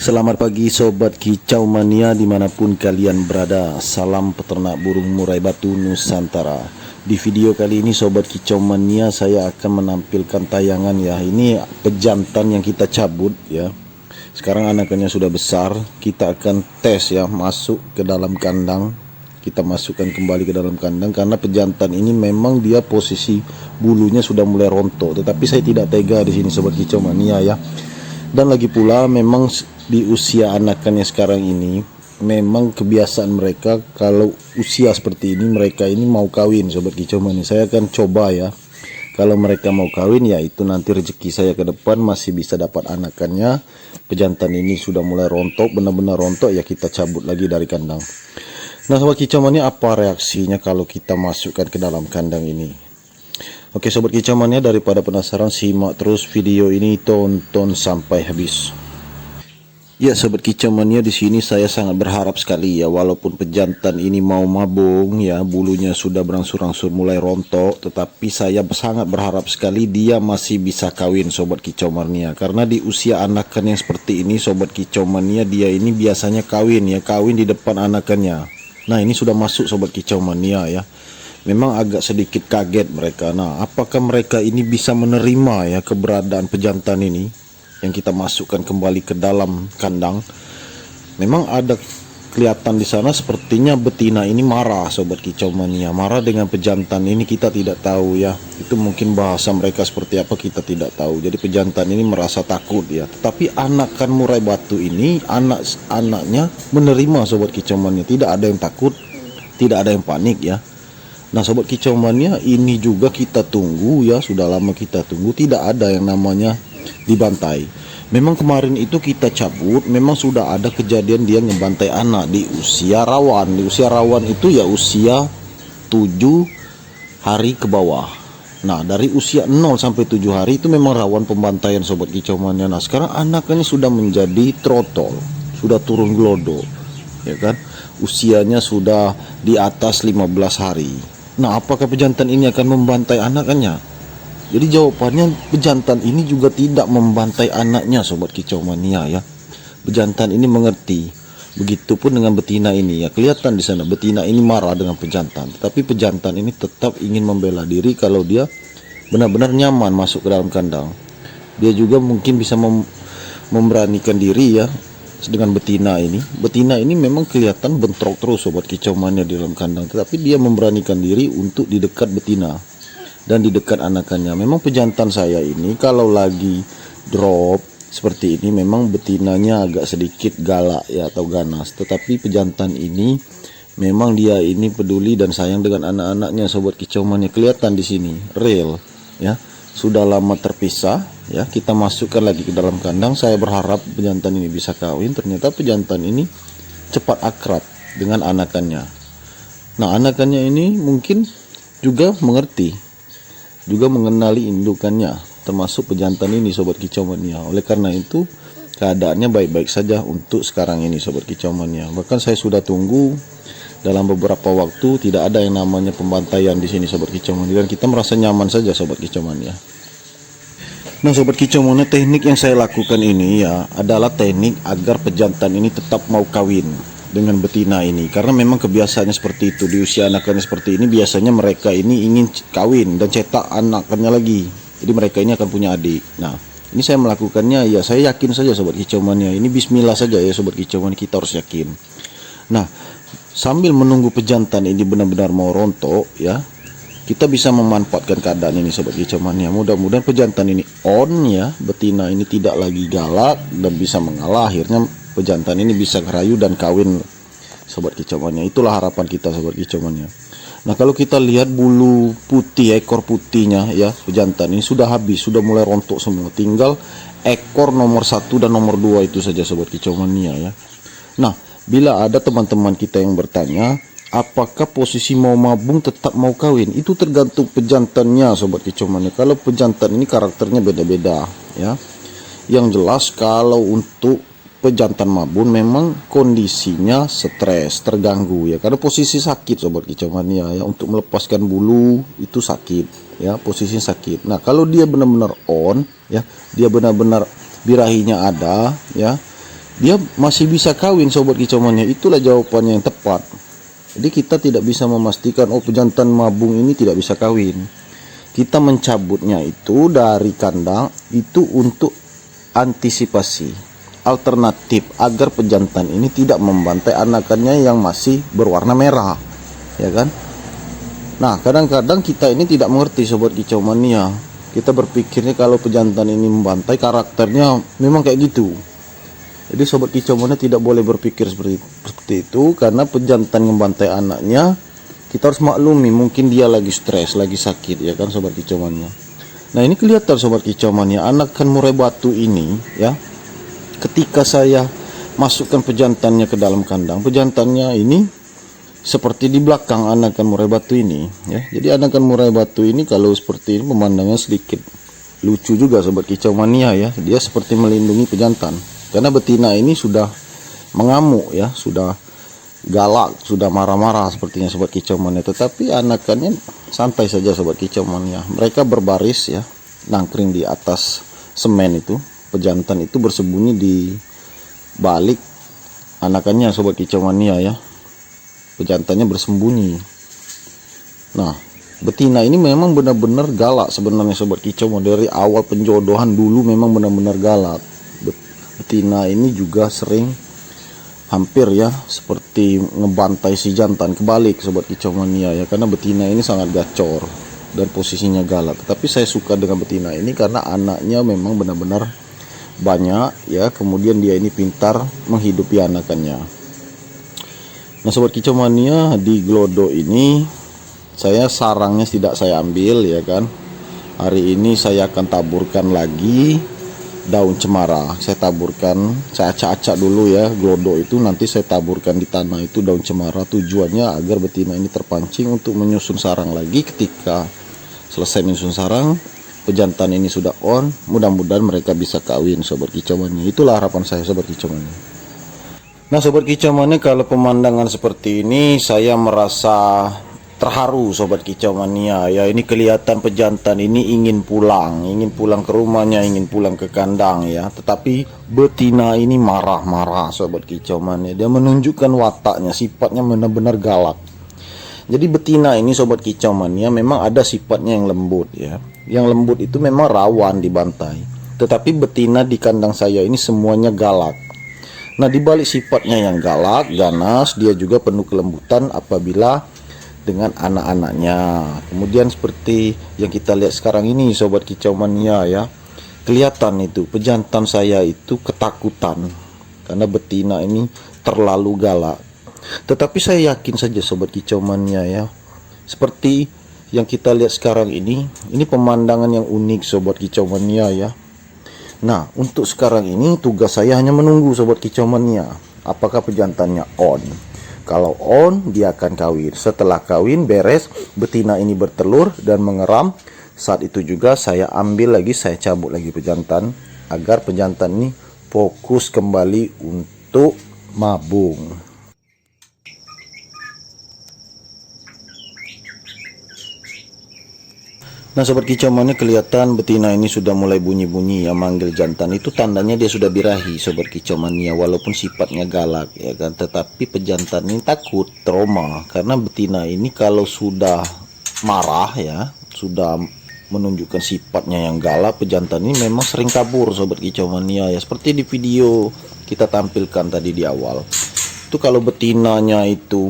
Selamat pagi Sobat Kicau Mania dimanapun kalian berada. Salam peternak burung murai batu Nusantara. Di video kali ini Sobat Kicau Mania saya akan menampilkan tayangan ya. Ini pejantan yang kita cabut ya. Sekarang anakannya sudah besar. Kita akan tes ya, masuk ke dalam kandang. Kita masukkan kembali ke dalam kandang karena pejantan ini memang dia posisi bulunya sudah mulai rontok. Tetapi saya tidak tega di sini Sobat Kicau Mania ya. Dan lagi pula memang di usia anakannya sekarang ini memang kebiasaan mereka kalau usia seperti ini mereka ini mau kawin Sobat Kicau Mania. Saya akan coba ya, kalau mereka mau kawin ya itu nanti rezeki saya ke depan masih bisa dapat anakannya. Pejantan ini sudah mulai rontok, benar-benar rontok ya, kita cabut lagi dari kandang. Nah Sobat Kicau Mania, apa reaksinya kalau kita masukkan ke dalam kandang ini? Oke Sobat Kicau Mania, daripada penasaran simak terus video ini, tonton sampai habis. Ya Sobat Kicau Mania, di sini saya sangat berharap sekali ya, walaupun pejantan ini mau mabung ya, bulunya sudah berangsur-angsur mulai rontok, tetapi saya sangat berharap sekali dia masih bisa kawin Sobat Kicau Mania. Karena di usia anakan yang seperti ini Sobat Kicau Mania, dia ini biasanya kawin ya, kawin di depan anakannya. Nah ini sudah masuk Sobat Kicau Mania ya. Memang agak sedikit kaget mereka. Nah, apakah mereka ini bisa menerima ya keberadaan pejantan ini yang kita masukkan kembali ke dalam kandang? Memang ada kelihatan di sana sepertinya betina ini marah Sobat Kicau Mania. Marah dengan pejantan ini, kita tidak tahu ya. Itu mungkin bahasa mereka seperti apa kita tidak tahu. Jadi pejantan ini merasa takut ya. Tetapi anakan murai batu ini, anak-anaknya menerima Sobat Kicau Mania. Tidak ada yang takut, tidak ada yang panik ya. Nah Sobat Kicau Mania, ini juga kita tunggu ya, sudah lama kita tunggu, tidak ada yang namanya dibantai. Memang kemarin itu kita cabut, memang sudah ada kejadian dia ngebantai anak di usia rawan. Di usia rawan itu ya usia 7 hari ke bawah. Nah dari usia 0 sampai 7 hari itu memang rawan pembantaian Sobat Kicau Mania. Nah sekarang anakannya sudah menjadi trotol, sudah turun glodo ya kan, usianya sudah di atas 15 hari. Nah, apakah pejantan ini akan membantai anakannya? Jadi jawabannya, pejantan ini juga tidak membantai anaknya Sobat Kicau Mania ya. Pejantan ini mengerti. Begitupun dengan betina ini ya. Kelihatan di sana betina ini marah dengan pejantan, tetapi pejantan ini tetap ingin membela diri kalau dia benar-benar nyaman masuk ke dalam kandang. Dia juga mungkin bisa memberanikan diri ya dengan betina ini. Betina ini memang kelihatan bentrok terus Sobat Kicau Mania di dalam kandang, tetapi dia memberanikan diri untuk di dekat betina dan di dekat anakannya. Memang pejantan saya ini kalau lagi drop seperti ini memang betinanya agak sedikit galak ya atau ganas, tetapi pejantan ini memang dia ini peduli dan sayang dengan anak-anaknya Sobat Kicau Mania. Kelihatan di sini real ya, sudah lama terpisah ya, kita masukkan lagi ke dalam kandang. Saya berharap pejantan ini bisa kawin. Ternyata pejantan ini cepat akrab dengan anakannya. Nah anakannya ini mungkin juga mengerti, juga mengenali indukannya, termasuk pejantan ini Sobat Kicau Mania. Oleh karena itu keadaannya baik-baik saja untuk sekarang ini Sobat Kicau Mania. Bahkan saya sudah tunggu dalam beberapa waktu, tidak ada yang namanya pembantaian di sini Sobat Kicau Mania, dan kita merasa nyaman saja Sobat Kicau Mania. Nah Sobat Kicau Mania, teknik yang saya lakukan ini ya adalah teknik agar pejantan ini tetap mau kawin dengan betina ini, karena memang kebiasaannya seperti itu. Di usia anakannya seperti ini biasanya mereka ini ingin kawin dan cetak anakannya lagi, jadi mereka ini akan punya adik. Nah ini saya melakukannya ya, saya yakin saja Sobat Kicau Mania, ini bismillah saja ya Sobat Kicau Mania, kita harus yakin. Nah sambil menunggu pejantan ini benar-benar mau rontok ya, kita bisa memanfaatkan keadaan ini Sobat Kicau Mania. Mudah-mudahan pejantan ini on ya, betina ini tidak lagi galak dan bisa mengalah. Akhirnya pejantan ini bisa ngerayu dan kawin Sobat Kicau Mania. Itulah harapan kita Sobat Kicau Mania. Nah kalau kita lihat bulu putih, ekor putihnya ya, pejantan ini sudah habis, sudah mulai rontok semua. Tinggal ekor nomor 1 dan nomor 2 itu saja Sobat Kicau Mania ya. Nah bila ada teman-teman kita yang bertanya, apakah posisi mau mabung tetap mau kawin? Itu tergantung pejantannya Sobat Kicau Mania. Kalau pejantan ini karakternya beda-beda ya. Yang jelas kalau untuk pejantan mabung memang kondisinya stres, terganggu ya. Karena posisi sakit Sobat Kicau Mania ya. Untuk melepaskan bulu itu sakit ya, posisi sakit. Nah kalau dia benar-benar on ya, dia benar-benar birahinya ada ya, dia masih bisa kawin sobat kicau mania. Itulah jawabannya yang tepat. Jadi kita tidak bisa memastikan oh pejantan mabung ini tidak bisa kawin. Kita mencabutnya itu dari kandang itu untuk antisipasi alternatif agar pejantan ini tidak membantai anakannya yang masih berwarna merah, ya kan? Nah, kadang-kadang kita ini tidak mengerti sobat kicau mania. Kita berpikirnya kalau pejantan ini membantai, karakternya memang kayak gitu. Jadi sobat kicau mania tidak boleh berpikir seperti itu, karena pejantan membantai anaknya, kita harus maklumi mungkin dia lagi stres, lagi sakit, ya kan sobat kicau mania. Nah, ini kelihatan sobat kicau mania, anakan murai batu ini ya. Ketika saya masukkan pejantannya ke dalam kandang, pejantannya ini seperti di belakang anakan murai batu ini ya. Jadi anakan murai batu ini kalau seperti ini pemandangannya sedikit lucu juga sobat kicau mania ya. Dia seperti melindungi pejantan. Karena betina ini sudah mengamuk ya, sudah galak, sudah marah-marah sepertinya sobat kicau mania. Tetapi anakannya santai saja sobat kicau mania. Mereka berbaris ya, nangkring di atas semen itu. Pejantan itu bersembunyi di balik anakannya sobat kicau mania ya. Pejantannya bersembunyi. Nah, betina ini memang benar-benar galak sebenarnya sobat kicau mania. Dari awal penjodohan dulu memang benar-benar galak. Betina ini juga sering hampir ya seperti ngebantai si jantan, kebalik sobat kicau mania ya, karena betina ini sangat gacor dan posisinya galak. Tapi saya suka dengan betina ini karena anaknya memang benar-benar banyak ya, kemudian dia ini pintar menghidupi anakannya. Nah sobat kicau mania, di Glodo ini saya sarangnya tidak saya ambil ya kan. Hari ini saya akan taburkan lagi daun cemara. Saya taburkan, saya acak-acak dulu ya Glodo itu, nanti saya taburkan di tanah itu daun cemara. Tujuannya agar betina ini terpancing untuk menyusun sarang lagi. Ketika selesai menyusun sarang, pejantan ini sudah on, mudah-mudahan mereka bisa kawin sobat kicau mania. Itulah harapan saya sobat kicau mania. Nah sobat kicau mania, kalau pemandangan seperti ini saya merasa terharu sobat kicau mania ya. Ini kelihatan pejantan ini ingin pulang ke rumahnya, ingin pulang ke kandang ya. Tetapi betina ini marah-marah sobat kicau mania. Dia menunjukkan wataknya, sifatnya benar-benar galak. Jadi betina ini sobat kicau mania memang ada sifatnya yang lembut ya. Yang lembut itu memang rawan dibantai. Tetapi betina di kandang saya ini semuanya galak. Nah, dibalik sifatnya yang galak, ganas, dia juga penuh kelembutan apabila dengan anak-anaknya. Kemudian seperti yang kita lihat sekarang ini sobat kicau mania ya, kelihatan itu pejantan saya itu ketakutan karena betina ini terlalu galak. Tetapi saya yakin saja sobat kicau mania ya, seperti yang kita lihat sekarang ini pemandangan yang unik sobat kicau mania ya. Nah, untuk sekarang ini tugas saya hanya menunggu sobat kicau mania, apakah pejantannya on. Kalau on, dia akan kawin. Setelah kawin beres, betina ini bertelur dan mengeram. Saat itu juga saya ambil lagi, saya cabut lagi pejantan agar pejantan ini fokus kembali untuk mabung. Nah sobat kicau mania, kelihatan betina ini sudah mulai bunyi-bunyi ya, manggil jantan. Itu tandanya dia sudah birahi sobat kicau mania, walaupun sifatnya galak ya kan. Tetapi pejantan ini takut, trauma, karena betina ini kalau sudah marah ya, sudah menunjukkan sifatnya yang galak, pejantan ini memang sering kabur sobat kicau mania ya. Seperti di video kita tampilkan tadi di awal. Itu kalau betinanya itu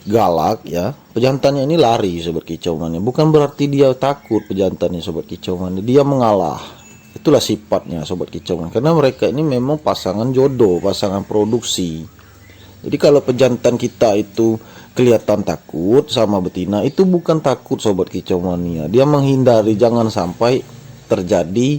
galak ya, pejantannya ini lari sobat kicau mania. Bukan berarti dia takut pejantannya sobat kicau mania, dia mengalah. Itulah sifatnya sobat kicau mania, karena mereka ini memang pasangan jodoh, pasangan produksi. Jadi kalau pejantan kita itu kelihatan takut sama betina, itu bukan takut sobat kicau mania, dia menghindari jangan sampai terjadi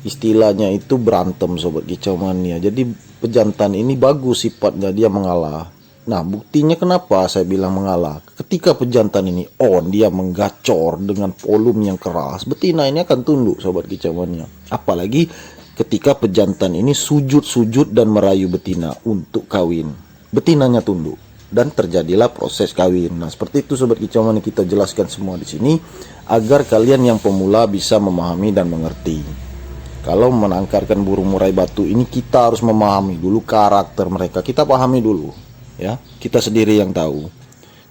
istilahnya itu berantem sobat kicau mania. Jadi pejantan ini bagus sifatnya, dia mengalah. Nah, buktinya kenapa saya bilang mengalah. Ketika pejantan ini on, dia menggacor dengan volume yang keras, betina ini akan tunduk sobat kicau mania. Apalagi ketika pejantan ini sujud-sujud dan merayu betina untuk kawin, betinanya tunduk dan terjadilah proses kawin. Nah, seperti itu sobat kicau mania, kita jelaskan semua di sini agar kalian yang pemula bisa memahami dan mengerti. Kalau menangkarkan burung murai batu ini, kita harus memahami dulu karakter mereka. Kita pahami dulu, ya. Kita sendiri yang tahu.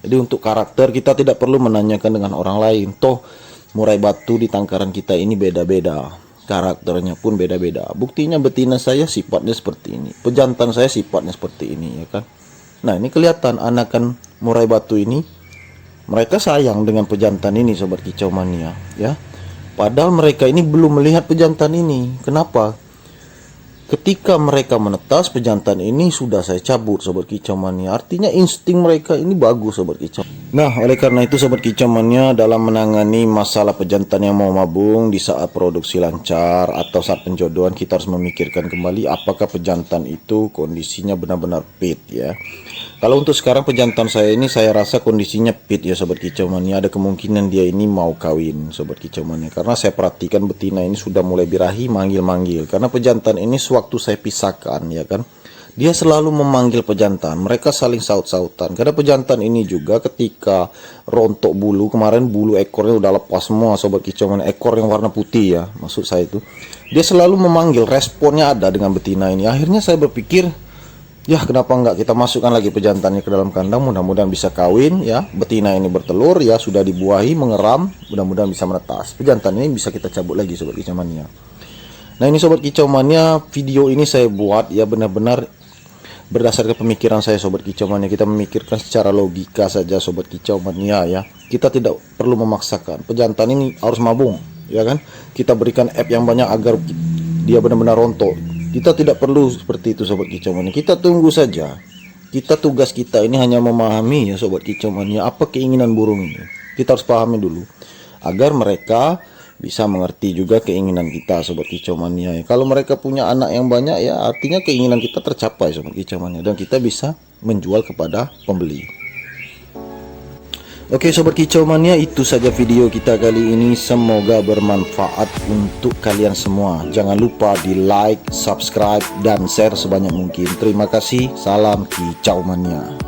Jadi untuk karakter kita tidak perlu menanyakan dengan orang lain. Toh murai batu di tangkaran kita ini beda-beda, karakternya pun beda-beda. Buktinya betina saya sifatnya seperti ini, pejantan saya sifatnya seperti ini, ya kan. Nah, ini kelihatan anakan murai batu ini, mereka sayang dengan pejantan ini, sobat kicau mania, ya. Padahal mereka ini belum melihat pejantan ini. Kenapa? Ketika mereka menetas, pejantan ini sudah saya cabut, sobat kicau mania. Artinya insting mereka ini bagus, sobat kicau. Nah, oleh karena itu sobat kicau mania, dalam menangani masalah pejantan yang mau mabung di saat produksi lancar atau saat penjodohan, kita harus memikirkan kembali apakah pejantan itu kondisinya benar-benar fit, ya. Kalau untuk sekarang pejantan saya ini, saya rasa kondisinya fit, ya sobat kicau mania. Ada kemungkinan dia ini mau kawin, sobat kicau mania, karena saya perhatikan betina ini sudah mulai birahi, manggil-manggil. Karena pejantan ini sewaktu saya pisahkan, ya kan, dia selalu memanggil pejantan. Mereka saling saut-sautan. Karena pejantan ini juga ketika rontok bulu, kemarin bulu ekornya udah lepas semua, sobat kicau mania. Ekor yang warna putih, ya, maksud saya itu. Dia selalu memanggil, responnya ada dengan betina ini. Akhirnya saya berpikir, ya kenapa enggak kita masukkan lagi pejantannya ke dalam kandang, mudah-mudahan bisa kawin, ya. Betina ini bertelur, ya, sudah dibuahi, mengeram, mudah-mudahan bisa menetas. Pejantan ini bisa kita cabut lagi, sobat kicau mania. Nah, ini sobat kicau mania, video ini saya buat ya benar-benar berdasarkan pemikiran saya, sobat kicau mania. Kita memikirkan secara logika saja, sobat kicau mania, ya. Kita tidak perlu memaksakan. Pejantan ini harus mabung, ya kan. Kita berikan app yang banyak agar dia benar-benar rontok. Kita tidak perlu seperti itu, sobat kicau mania. Kita tunggu saja. Tugas kita ini hanya memahami, ya sobat kicau mania, apa keinginan burung ini. Kita harus pahami dulu agar mereka bisa mengerti juga keinginan kita, sobat kicau mania. Kalau mereka punya anak yang banyak, ya artinya keinginan kita tercapai, sobat kicau mania, dan kita bisa menjual kepada pembeli. Oke sobat kicau mania, itu saja video kita kali ini. Semoga bermanfaat untuk kalian semua. Jangan lupa di like, subscribe, dan share sebanyak mungkin. Terima kasih. Salam kicau mania.